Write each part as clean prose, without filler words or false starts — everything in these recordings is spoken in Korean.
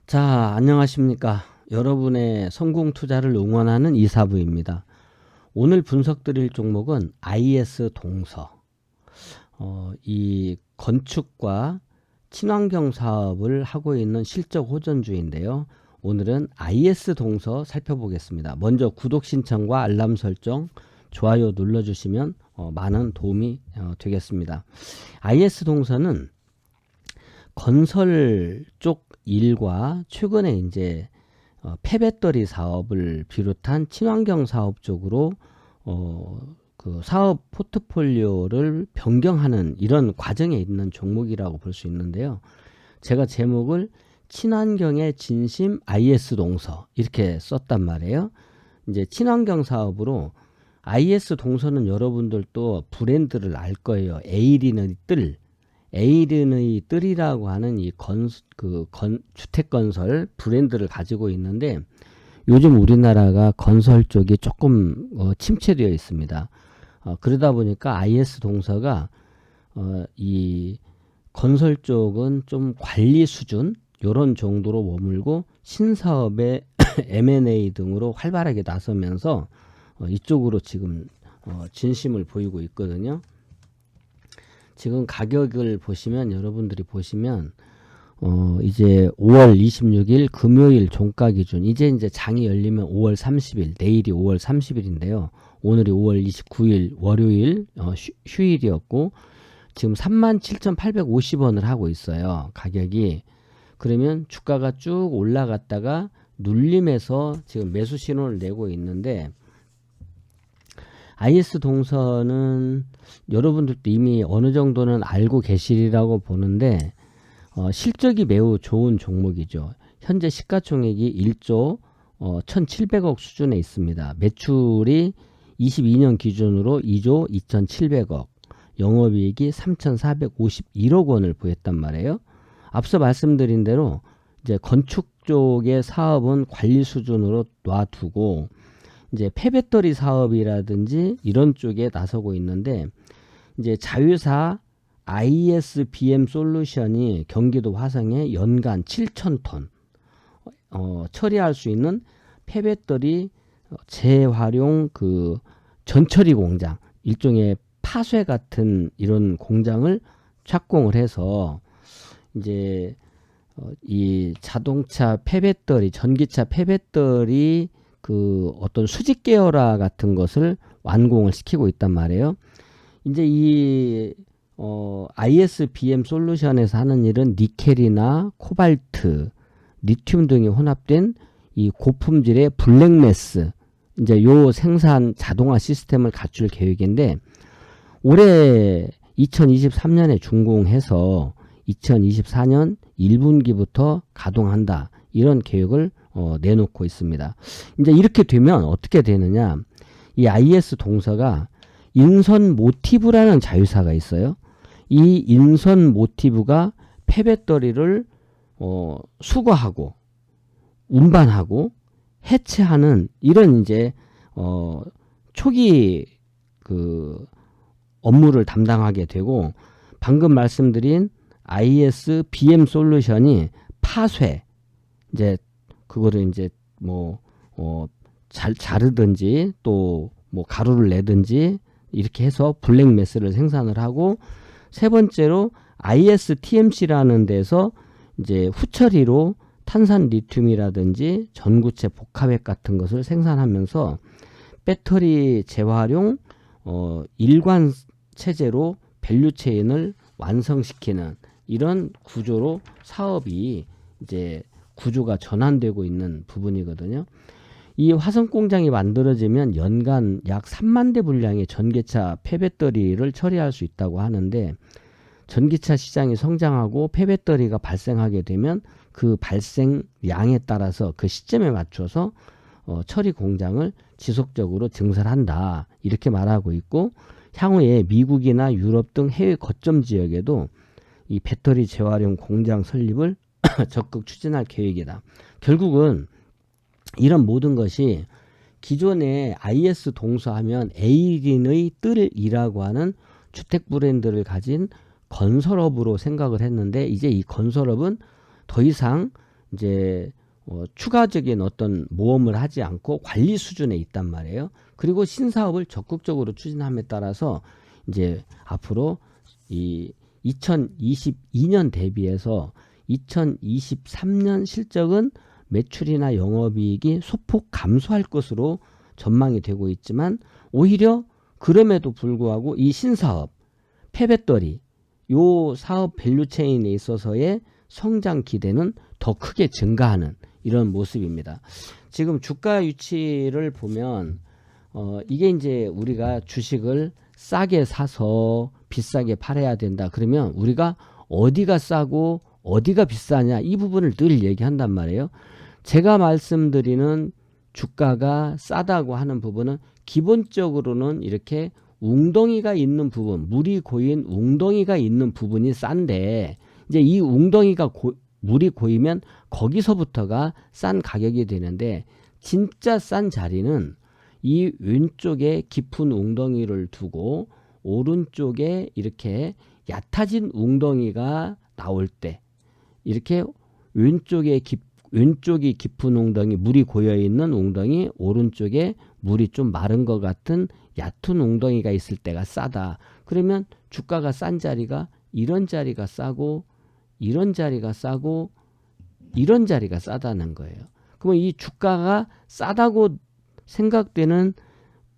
자, 안녕하십니까. 여러분의 성공 투자를 응원하는 이사부입니다. 오늘 분석드릴 종목은 IS 동서. 이 건축과 친환경 사업을 하고 있는 실적 호전주인데요. 오늘은 IS 동서 살펴보겠습니다. 먼저 구독 신청과 알람 설정, 좋아요 눌러주시면 많은 도움이 되겠습니다. IS 동서는 건설 쪽 일과 최근에 이제 폐배터리 사업을 비롯한 친환경 사업 쪽으로 그 사업 포트폴리오를 변경하는 이런 과정에 있는 종목이라고 볼 수 있는데요. 제가 제목을 친환경의 진심 IS 동서 이렇게 썼단 말이에요. 이제 친환경 사업으로 IS 동서는 여러분들도 브랜드를 알 거예요. 에이린의 뜰. 에이른의 뜰이라고 하는 이 주택건설 브랜드를 가지고 있는데 요즘 우리나라가 건설 쪽이 조금 침체되어 있습니다. 그러다 보니까 IS 동서가 이 건설 쪽은 좀 관리 수준 요런 정도로 머물고 신사업의 M&A 등으로 활발하게 나서면서 이쪽으로 지금 진심을 보이고 있거든요. 지금 가격을 보시면 여러분들이 보시면 이제 5월 26일 금요일 종가 기준 이제 장이 열리면 5월 30일 내일이 5월 30일인데요. 오늘이 5월 29일 월요일 휴일이었고 지금 37,850원을 하고 있어요. 가격이. 그러면 주가가 쭉 올라갔다가 눌림에서 지금 매수 신호를 내고 있는데 IS 동서는 여러분들도 이미 어느 정도는 알고 계시리라고 보는데 실적이 매우 좋은 종목이죠. 현재 시가총액이 1조 1,700억 수준에 있습니다. 매출이 22년 기준으로 2조 2,700억, 영업이익이 3,451억 원을 보였단 말이에요. 앞서 말씀드린 대로 이제 건축 쪽의 사업은 관리 수준으로 놔두고 이제 폐배터리 사업이라든지 이런 쪽에 나서고 있는데 이제 자회사 ISBM 솔루션이 경기도 화성에 연간 7,000톤 처리할 수 있는 폐배터리 재활용 그 전처리 공장, 일종의 파쇄 같은 이런 공장을 착공을 해서 이제 이 자동차 폐배터리, 전기차 폐배터리 그 어떤 수직 계열화 같은 것을 완공을 시키고 있단 말이에요. 이제 이 ISBM 솔루션에서 하는 일은 니켈이나 코발트, 리튬 등이 혼합된 이 고품질의 블랙매스 이제 요 생산 자동화 시스템을 갖출 계획인데 올해 2023년에 준공해서 2024년 1분기부터 가동한다. 이런 계획을 내놓고 있습니다. 이제 이렇게 되면 어떻게 되느냐? 이 IS 동서가 인선 모티브라는 자회사가 있어요. 이 인선 모티브가 폐배터리를 수거하고 운반하고 해체하는 이런 이제 초기 그 업무를 담당하게 되고 방금 말씀드린 ISBM 솔루션이 파쇄 이제 그거를 이제 자르든지 또 뭐 가루를 내든지 이렇게 해서 블랙매스를 생산을 하고 세 번째로 ISTMC라는 데서 이제 후처리로 탄산 리튬이라든지 전구체 복합액 같은 것을 생산하면서 배터리 재활용 일관 체제로 밸류체인을 완성시키는 이런 구조로 사업이 이제 구조가 전환되고 있는 부분이거든요. 이 화성 공장이 만들어지면 연간 약 3만 대 분량의 전기차 폐배터리를 처리할 수 있다고 하는데 전기차 시장이 성장하고 폐배터리가 발생하게 되면 그 발생량에 따라서 그 시점에 맞춰서 처리 공장을 지속적으로 증설한다. 이렇게 말하고 있고 향후에 미국이나 유럽 등 해외 거점 지역에도 이 배터리 재활용 공장 설립을 적극 추진할 계획이다. 결국은 이런 모든 것이 기존에 IS 동서하면 에이린의 뜰이라고 하는 주택 브랜드를 가진 건설업으로 생각을 했는데 이제 이 건설업은 더 이상 이제 추가적인 어떤 모험을 하지 않고 관리 수준에 있단 말이에요. 그리고 신사업을 적극적으로 추진함에 따라서 이제 앞으로 이 2022년 대비해서 2023년 실적은 매출이나 영업이익이 소폭 감소할 것으로 전망이 되고 있지만 오히려 그럼에도 불구하고 이 신사업, 폐배터리 요 사업 밸류체인에 있어서의 성장 기대는 더 크게 증가하는 이런 모습입니다. 지금 주가 위치를 보면 이게 이제 우리가 주식을 싸게 사서 비싸게 팔아야 된다. 그러면 우리가 어디가 싸고 어디가 비싸냐 이 부분을 늘 얘기한단 말이에요. 제가 말씀드리는 주가가 싸다고 하는 부분은 기본적으로는 이렇게 웅덩이가 있는 부분, 물이 고인 웅덩이가 있는 부분이 싼데 이제 이 웅덩이가 물이 고이면 거기서부터가 싼 가격이 되는데 진짜 싼 자리는 이 왼쪽에 깊은 웅덩이를 두고 오른쪽에 이렇게 얕아진 웅덩이가 나올 때 이렇게 왼쪽이 깊은 웅덩이, 물이 고여 있는 웅덩이, 오른쪽에 물이 좀 마른 것 같은 얕은 웅덩이가 있을 때가 싸다. 그러면 주가가 싼 자리가 이런 자리가 싸고 이런 자리가 싸고 이런 자리가 싸다는 거예요. 그러면 이 주가가 싸다고 생각되는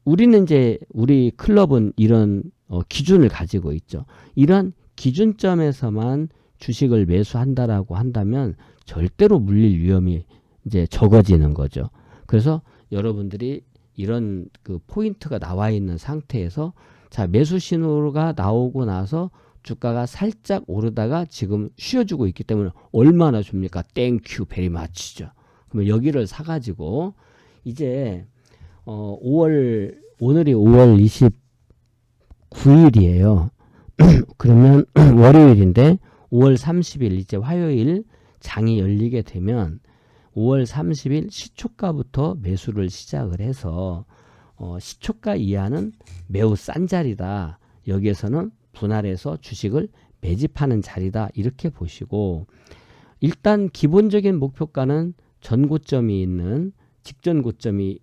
우리는 이제 우리 클럽은 이런 기준을 가지고 있죠. 이런 기준점에서만 주식을 매수한다라고 한다면 절대로 물릴 위험이 이제 적어지는 거죠. 그래서 여러분들이 이런 그 포인트가 나와 있는 상태에서 자, 매수 신호가 나오고 나서 주가가 살짝 오르다가 지금 쉬어주고 있기 때문에 얼마나 줍니까? 땡큐 베리 마치죠. 그러면 여기를 사가지고 이제 오늘이 5월 29일이에요. 그러면 월요일인데 5월 30일 이제 화요일 장이 열리게 되면 5월 30일 시초가부터 매수를 시작을 해서 시초가 이하는 매우 싼 자리다. 여기에서는 분할해서 주식을 매집하는 자리다. 이렇게 보시고 일단 기본적인 목표가는 전고점이 있는 직전 고점이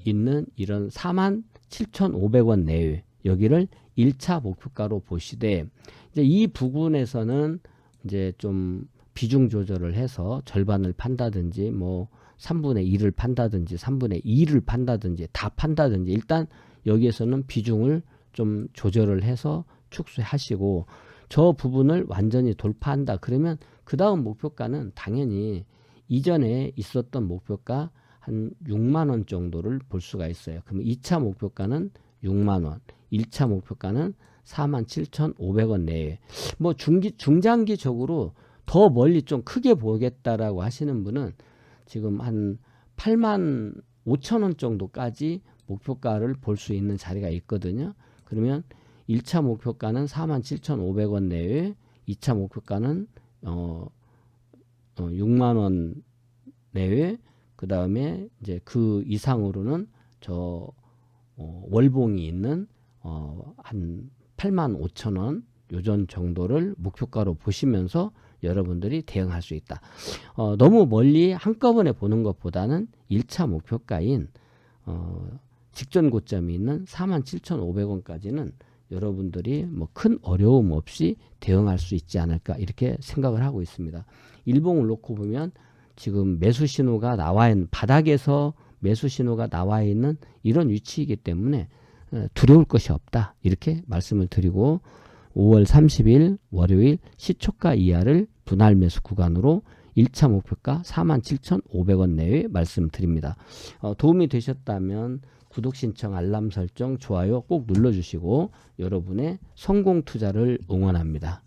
있는 이런 47,500원 내외 여기를 1차 목표가로 보시되 이제 이 부분에서는 이제 좀 비중 조절을 해서 절반을 판다든지 뭐 3분의 1을 판다든지 3분의 2를 판다든지 다 판다든지 일단 여기에서는 비중을 좀 조절을 해서 축소하시고 저 부분을 완전히 돌파한다 그러면 그 다음 목표가는 당연히 이전에 있었던 목표가 한 6만원 정도를 볼 수가 있어요. 그러면 2차 목표가는 6만원, 1차 목표가는 47,500원 내외. 뭐 중장기적으로 더 멀리 좀 크게 보겠다라고 하시는 분은 지금 한 8만 5천원 정도까지 목표가를 볼 수 있는 자리가 있거든요. 그러면 1차 목표가는 47,500원 내외, 2차 목표가는 6만원 내외, 그 다음에 이제 그 이상으로는 월봉이 있는 한 8만 5천원 요전 정도를 목표가로 보시면서 여러분들이 대응할 수 있다. 너무 멀리 한꺼번에 보는 것보다는 1차 목표가인 직전 고점이 있는 47,500원까지는 여러분들이 뭐 큰 어려움 없이 대응할 수 있지 않을까 이렇게 생각을 하고 있습니다. 일봉을 놓고 보면 지금 매수 신호가 나와 있는 바닥에서 매수 신호가 나와 있는 이런 위치이기 때문에 두려울 것이 없다 이렇게 말씀을 드리고 5월 30일 월요일 시초가 이하를 분할 매수 구간으로 1차 목표가 47,500원 내외 말씀드립니다. 도움이 되셨다면 구독 신청 알람 설정 좋아요 꼭 눌러주시고 여러분의 성공 투자를 응원합니다.